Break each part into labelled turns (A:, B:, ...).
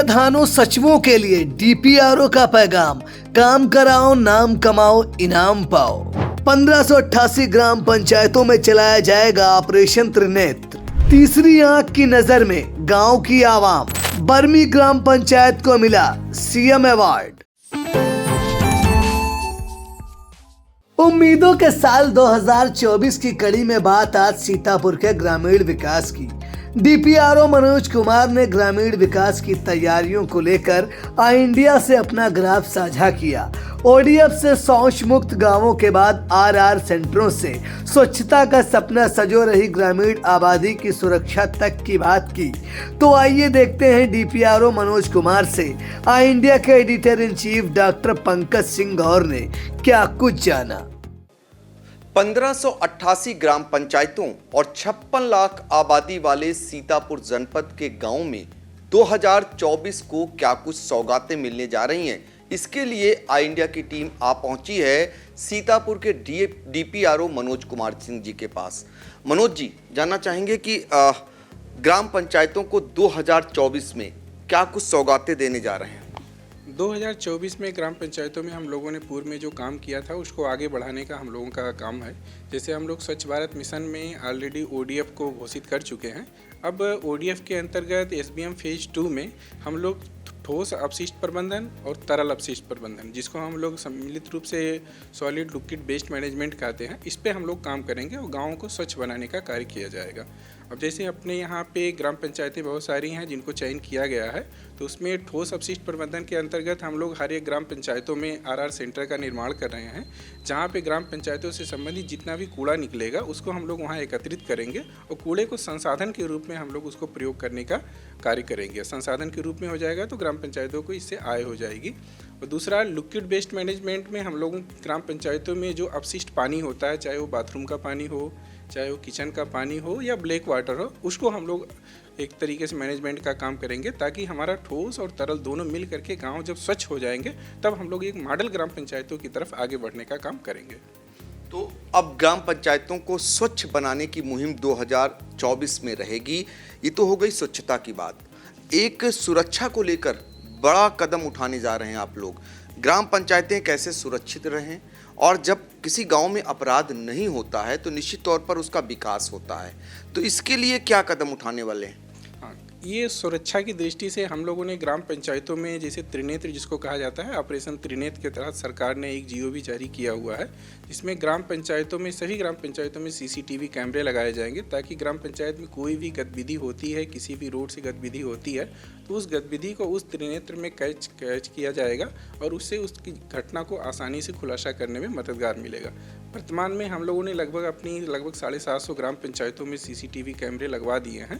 A: समाधानों सचिवों के लिए डीपीआरओ का पैगाम, काम कराओ नाम कमाओ इनाम पाओ। 1588 ग्राम पंचायतों में चलाया जाएगा ऑपरेशन त्रिनेत्र। तीसरी आंख की नजर में गांव की आवाम, बरमी ग्राम पंचायत को मिला सीएम अवार्ड। उम्मीदों के साल 2024 की कड़ी में बात आज सीतापुर के ग्रामीण विकास की। डीपीआरओ मनोज कुमार ने ग्रामीण विकास की तैयारियों को लेकर आई इंडिया से अपना ग्राफ साझा किया। ओडीएफ से शौच मुक्त गांवों के बाद आरआर सेंटरों से स्वच्छता का सपना सजो रही ग्रामीण आबादी की सुरक्षा तक की बात की। तो आइए देखते हैं डीपीआरओ मनोज कुमार से आई इंडिया के editor in chief doctor Pankaj Singh Gaur ने क्या कुछ जाना।
B: 1588 ग्राम पंचायतों और 56 लाख आबादी वाले सीतापुर जनपद के गांव में 2024 को क्या कुछ सौगातें मिलने जा रही हैं, इसके लिए आई इंडिया की टीम आ पहुंची है सीतापुर के डीपीआरओ मनोज कुमार सिंह जी के पास। मनोज जी, जानना चाहेंगे कि ग्राम पंचायतों को 2024 में क्या कुछ सौगातें देने जा रहे हैं।
C: 2024 में ग्राम पंचायतों में हम लोगों ने पूर्व में जो काम किया था उसको आगे बढ़ाने का हम लोगों का काम है। जैसे हम लोग स्वच्छ भारत मिशन में ऑलरेडी ओडीएफ को घोषित कर चुके हैं। अब ओडीएफ के अंतर्गत एसबीएम फेज 2 में हम लोग ठोस अपशिष्ट प्रबंधन और तरल अपशिष्ट प्रबंधन, जिसको हम लोग सम्मिलित रूप से सॉलिड लिक्विड वेस्ट मैनेजमेंट कहते हैं, इस पे हम लोग काम करेंगे और गाँवों को स्वच्छ बनाने का कार्य किया जाएगा। अब जैसे अपने यहाँ पे ग्राम पंचायतें बहुत सारी हैं जिनको चयन किया गया है, तो उसमें ठोस अपशिष्ट प्रबंधन के अंतर्गत हम लोग हर एक ग्राम पंचायतों में आरआर सेंटर का निर्माण कर रहे हैं, जहाँ पे ग्राम पंचायतों से संबंधित जितना भी कूड़ा निकलेगा उसको हम लोग वहाँ एकत्रित करेंगे और कूड़े को संसाधन के रूप में हम लोग उसको प्रयोग करने का कार्य करेंगे। संसाधन के रूप में हो जाएगा तो ग्राम पंचायतों को इससे आय हो जाएगी। और दूसरा, लिक्विड वेस्ट मैनेजमेंट में हम लोगों ग्राम पंचायतों में जो अपशिष्ट पानी होता है, चाहे वो बाथरूम का पानी हो, चाहे वो किचन का पानी हो या ब्लैक वाटर हो, उसको हम लोग एक तरीके से मैनेजमेंट का काम करेंगे, ताकि हमारा ठोस और तरल दोनों मिल करके गांव जब स्वच्छ हो जाएंगे तब हम लोग एक मॉडल ग्राम पंचायतों की तरफ आगे बढ़ने का काम करेंगे।
B: तो अब ग्राम पंचायतों को स्वच्छ बनाने की मुहिम 2024 में रहेगी। ये तो हो गई स्वच्छता की बात। एक सुरक्षा को लेकर बड़ा कदम उठाने जा रहे हैं आप लोग। ग्राम पंचायतें कैसे सुरक्षित रहें, और जब किसी गांव में अपराध नहीं होता है तो निश्चित तौर पर उसका विकास होता है, तो इसके लिए क्या कदम उठाने वाले हैं?
C: ये सुरक्षा की दृष्टि से हम लोगों ने ग्राम पंचायतों में जैसे त्रिनेत्र जिसको कहा जाता है, ऑपरेशन त्रिनेत्र के तहत सरकार ने एक जीओ भी जारी किया हुआ है, जिसमें ग्राम पंचायतों में सभी ग्राम पंचायतों में सीसीटीवी कैमरे लगाए जाएंगे, ताकि ग्राम पंचायत में कोई भी गतिविधि होती है, किसी भी रोड से गतिविधि होती है, तो उस गतिविधि को उस त्रिनेत्र में कैच किया जाएगा और उससे उसकी घटना को आसानी से खुलासा करने में मददगार मिलेगा। वर्तमान में हम लोगों ने लगभग 750 ग्राम पंचायतों में सीसीटीवी कैमरे लगवा दिए हैं।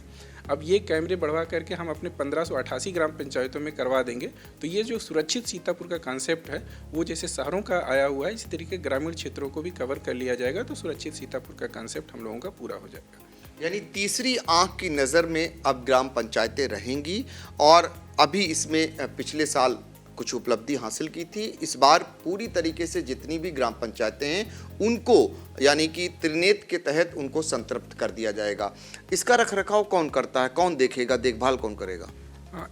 C: अब ये कैमरे बढ़वा करके हम अपने 1588 ग्राम पंचायतों में करवा देंगे। तो ये जो सुरक्षित सीतापुर का कॉन्सेप्ट है, वो जैसे शहरों का आया हुआ है, इसी तरीके ग्रामीण क्षेत्रों को भी कवर कर लिया जाएगा, तो सुरक्षित सीतापुर का कॉन्सेप्ट हम लोगों का पूरा हो जाएगा।
B: यानी तीसरी आंख की नज़र में अब ग्राम पंचायतें रहेंगी, और अभी इसमें पिछले साल कुछ उपलब्धि हासिल की थी। इस बार पूरी तरीके से जितनी भी ग्राम पंचायतें हैं उनको, यानी कि त्रिनेत्र के तहत उनको संतृप्त कर दिया जाएगा। इसका रखरखाव कौन करता है, कौन देखेगा, देखभाल कौन करेगा?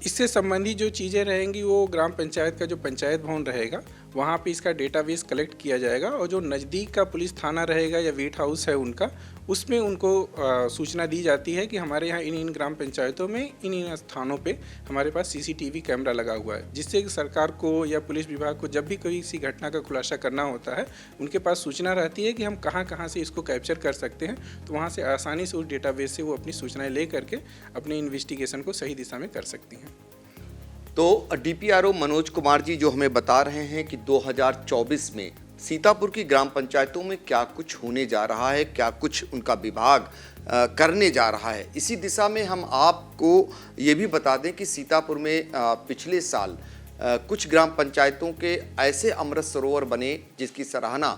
C: इससे संबंधित जो चीज़ें रहेंगी वो ग्राम पंचायत का जो पंचायत भवन रहेगा वहाँ पे इसका डेटाबेस कलेक्ट किया जाएगा, और जो नज़दीक का पुलिस थाना रहेगा या वेट हाउस है उनका, उसमें उनको सूचना दी जाती है कि हमारे यहाँ इन ग्राम पंचायतों में इन स्थानों पे हमारे पास सीसीटीवी कैमरा लगा हुआ है, जिससे सरकार को या पुलिस विभाग को जब भी कोई किसी घटना का खुलासा करना होता है, उनके पास सूचना रहती है कि हम कहाँ से इसको कैप्चर कर सकते हैं। तो वहाँ से आसानी से उस डेटाबेस से वो अपनी सूचनाएँ ले करके अपने इन्वेस्टिगेशन को सही दिशा में कर सकती हैं।
B: तो डीपीआरओ मनोज कुमार जी जो हमें बता रहे हैं कि 2024 में सीतापुर की ग्राम पंचायतों में क्या कुछ होने जा रहा है, क्या कुछ उनका विभाग करने जा रहा है। इसी दिशा में हम आपको ये भी बता दें कि सीतापुर में पिछले साल कुछ ग्राम पंचायतों के ऐसे अमृत सरोवर बने जिसकी सराहना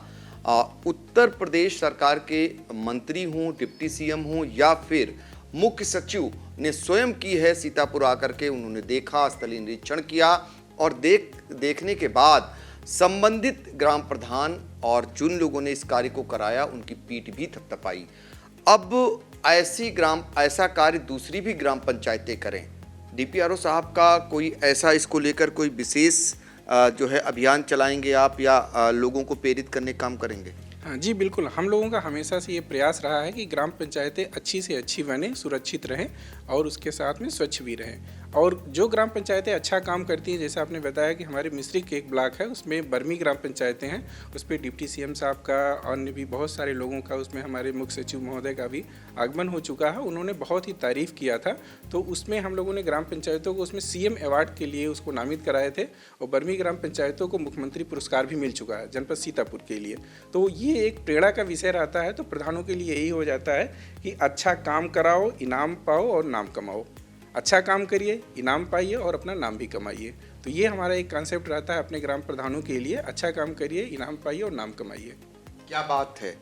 B: उत्तर प्रदेश सरकार के मंत्री हों, डिप्टी सीएम हों या फिर मुख्य सचिव ने स्वयं की है। सीतापुर आकर के उन्होंने देखा, स्थलीय निरीक्षण किया, और देखने के बाद संबंधित ग्राम प्रधान और जिन लोगों ने इस कार्य को कराया उनकी पीठ भी थपथपाई। अब ऐसा कार्य दूसरी भी ग्राम पंचायतें करें, डीपीआरओ साहब का कोई ऐसा इसको लेकर कोई विशेष जो है अभियान चलाएंगे आप या लोगों को प्रेरित करने का काम करेंगे?
C: हाँ जी, बिल्कुल। हम लोगों का हमेशा से ये प्रयास रहा है कि ग्राम पंचायतें अच्छी से अच्छी बने, सुरक्षित रहें और उसके साथ में स्वच्छ भी रहें। और जो ग्राम पंचायतें अच्छा काम करती हैं, जैसे आपने बताया कि हमारे मिस्रिक एक ब्लॉक है, उसमें बर्मी ग्राम पंचायतें हैं, उस पर डिप्टी सीएम साहब का अन्य भी बहुत सारे लोगों का, उसमें हमारे मुख्य सचिव महोदय का भी आगमन हो चुका है। उन्होंने बहुत ही तारीफ़ किया था। तो उसमें हम लोगों ने ग्राम पंचायतों को उसमें सीएम अवार्ड के लिए उसको नामित कराए थे और बर्मी ग्राम पंचायतों को मुख्यमंत्री पुरस्कार भी मिल चुका है जनपद सीतापुर के लिए। तो ये एक प्रेरणा का विषय रहता है। तो प्रधानों के लिए यही हो जाता है कि अच्छा काम कराओ, इनाम पाओ और नाम कमाओ। अच्छा काम करिए, इनाम पाइए और अपना नाम भी कमाइए। तो ये हमारा एक कॉन्सेप्ट रहता है अपने ग्राम प्रधानों के लिए, अच्छा काम करिए, इनाम पाइए और नाम कमाइए।
B: क्या बात है।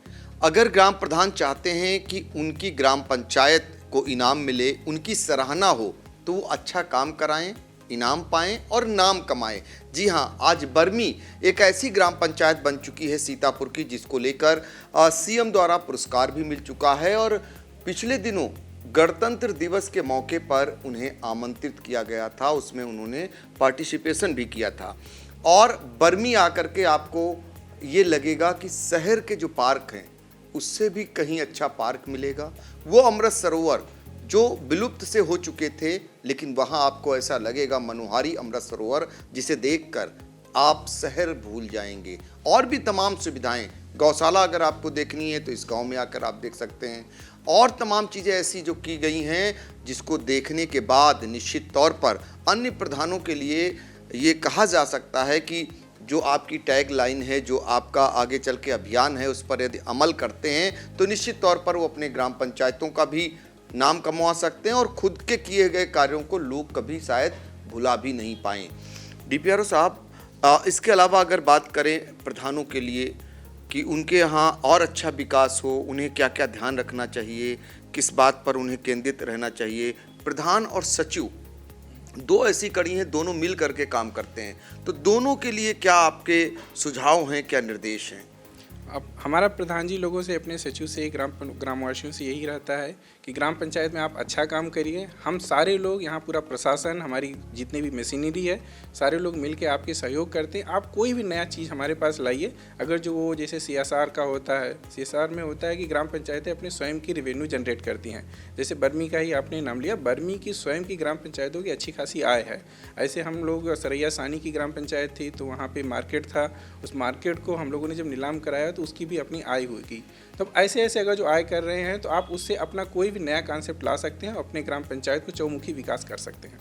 B: अगर ग्राम प्रधान चाहते हैं कि उनकी ग्राम पंचायत को इनाम मिले, उनकी सराहना हो, तो वो अच्छा काम कराएं, इनाम पाएं और नाम कमाएं। जी हाँ, आज बर्मी एक ऐसी ग्राम पंचायत बन चुकी है सीतापुर की, जिसको लेकर सीएम द्वारा पुरस्कार भी मिल चुका है और पिछले दिनों गणतंत्र दिवस के मौके पर उन्हें आमंत्रित किया गया था, उसमें उन्होंने पार्टिसिपेशन भी किया था। और बर्मी आकर के आपको ये लगेगा कि शहर के जो पार्क हैं उससे भी कहीं अच्छा पार्क मिलेगा। वो अमृत सरोवर जो विलुप्त से हो चुके थे, लेकिन वहाँ आपको ऐसा लगेगा मनोहारी अमृत सरोवर, जिसे देखकर आप शहर भूल जाएंगे। और भी तमाम सुविधाएं, गौशाला अगर आपको देखनी है तो इस गांव में आकर आप देख सकते हैं। और तमाम चीज़ें ऐसी जो की गई हैं, जिसको देखने के बाद निश्चित तौर पर अन्य प्रधानों के लिए ये कहा जा सकता है कि जो आपकी टैग लाइन है, जो आपका आगे चल के अभियान है, उस पर यदि अमल करते हैं तो निश्चित तौर पर वो अपने ग्राम पंचायतों का भी नाम कमवा सकते हैं और खुद के किए गए कार्यों को लोग कभी शायद भुला भी नहीं पाएँ। डीपीआरओ साहब, इसके अलावा अगर बात करें प्रधानों के लिए कि उनके यहाँ और अच्छा विकास हो, उन्हें क्या क्या ध्यान रखना चाहिए, किस बात पर उन्हें केंद्रित रहना चाहिए। प्रधान और सचिव दो ऐसी कड़ी हैं, दोनों मिल करके काम करते हैं, तो दोनों के लिए क्या आपके सुझाव हैं, क्या निर्देश हैं?
C: अब हमारा प्रधान जी लोगों से, अपने सचिव से, ग्रामवासियों से यही रहता है कि ग्राम पंचायत में आप अच्छा काम करिए। हम सारे लोग यहाँ, पूरा प्रशासन, हमारी जितनी भी मशीनरी है, सारे लोग मिलके आपके सहयोग करते हैं। आप कोई भी नया चीज़ हमारे पास लाइए। अगर जो वो जैसे CSR का होता है, CSR में होता है कि ग्राम पंचायतें अपने स्वयं की रेवेन्यू जनरेट करती हैं। जैसे बर्मी का ही आपने नाम लिया, बर्मी की स्वयं की ग्राम पंचायतों की अच्छी खासी आय है। ऐसे हम लोग सरैया सानी की ग्राम पंचायत थी, तो वहाँ पर मार्केट था, उस मार्केट को हम लोगों ने जब नीलाम कराया तो उसकी भी अपनी आय होगी। तो ऐसे ऐसे अगर जो आय कर रहे हैं तो आप उससे अपना कोई भी नया कॉन्सेप्ट ला सकते हैं, अपने ग्राम पंचायत को चौमुखी विकास कर सकते हैं।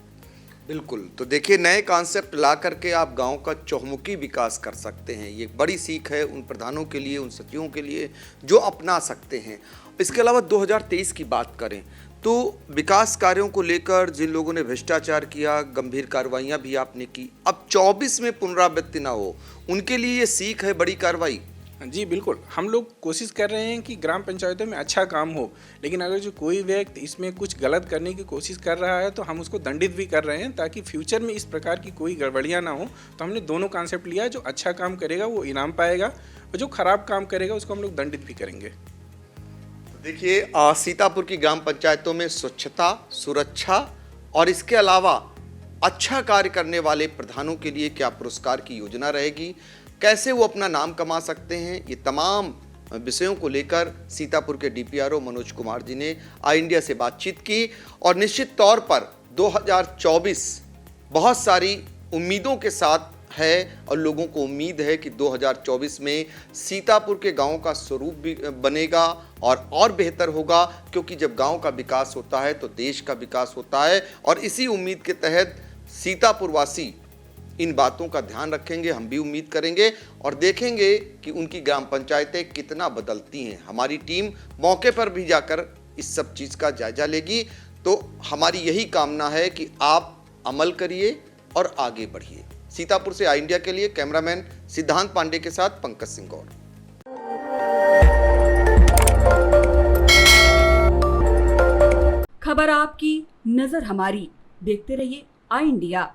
B: बिल्कुल। तो देखिए, नए कॉन्सेप्ट ला करके आप गांव का चौमुखी विकास कर सकते हैं। ये एक बड़ी सीख है उन प्रधानों के लिए, उन सचिवों के लिए जो अपना सकते हैं। इसके अलावा 2023 की बात करें तो विकास कार्यों को लेकर जिन लोगों ने भ्रष्टाचार किया, गंभीर कार्रवाइयाँ भी आपने की। अब 24 में पुनरावृत्ति ना हो, उनके लिए ये सीख है, बड़ी कार्रवाई।
C: जी बिल्कुल, हम लोग कोशिश कर रहे हैं कि ग्राम पंचायतों में अच्छा काम हो, लेकिन अगर जो कोई व्यक्ति इसमें कुछ गलत करने की कोशिश कर रहा है तो हम उसको दंडित भी कर रहे हैं, ताकि फ्यूचर में इस प्रकार की कोई गड़बड़ियां ना हो। तो हमने दोनों कॉन्सेप्ट लिया, जो अच्छा काम करेगा वो इनाम पाएगा और जो खराब काम करेगा उसको हम लोग दंडित भी करेंगे।
B: देखिए, सीतापुर की ग्राम पंचायतों में स्वच्छता, सुरक्षा और इसके अलावा अच्छा कार्य करने वाले प्रधानों के लिए क्या पुरस्कार की योजना रहेगी, कैसे वो अपना नाम कमा सकते हैं, ये तमाम विषयों को लेकर सीतापुर के डीपीआरओ मनोज कुमार जी ने आई इंडिया से बातचीत की। और निश्चित तौर पर 2024 बहुत सारी उम्मीदों के साथ है और लोगों को उम्मीद है कि 2024 में सीतापुर के गांव का स्वरूप भी बनेगा और बेहतर होगा, क्योंकि जब गांव का विकास होता है तो देश का विकास होता है। और इसी उम्मीद के तहत सीतापुर वासी इन बातों का ध्यान रखेंगे, हम भी उम्मीद करेंगे और देखेंगे कि उनकी ग्राम पंचायतें कितना बदलती हैं। हमारी टीम मौके पर भी जाकर इस सब चीज़ का जायजा लेगी। तो हमारी यही कामना है कि आप अमल करिए और आगे बढ़िए। सीतापुर से आई इंडिया के लिए कैमरामैन सिद्धांत पांडे के साथ पंकज सिंह गौर।
D: खबर आपकी, नजर हमारी। देखते रहिए आई इंडिया।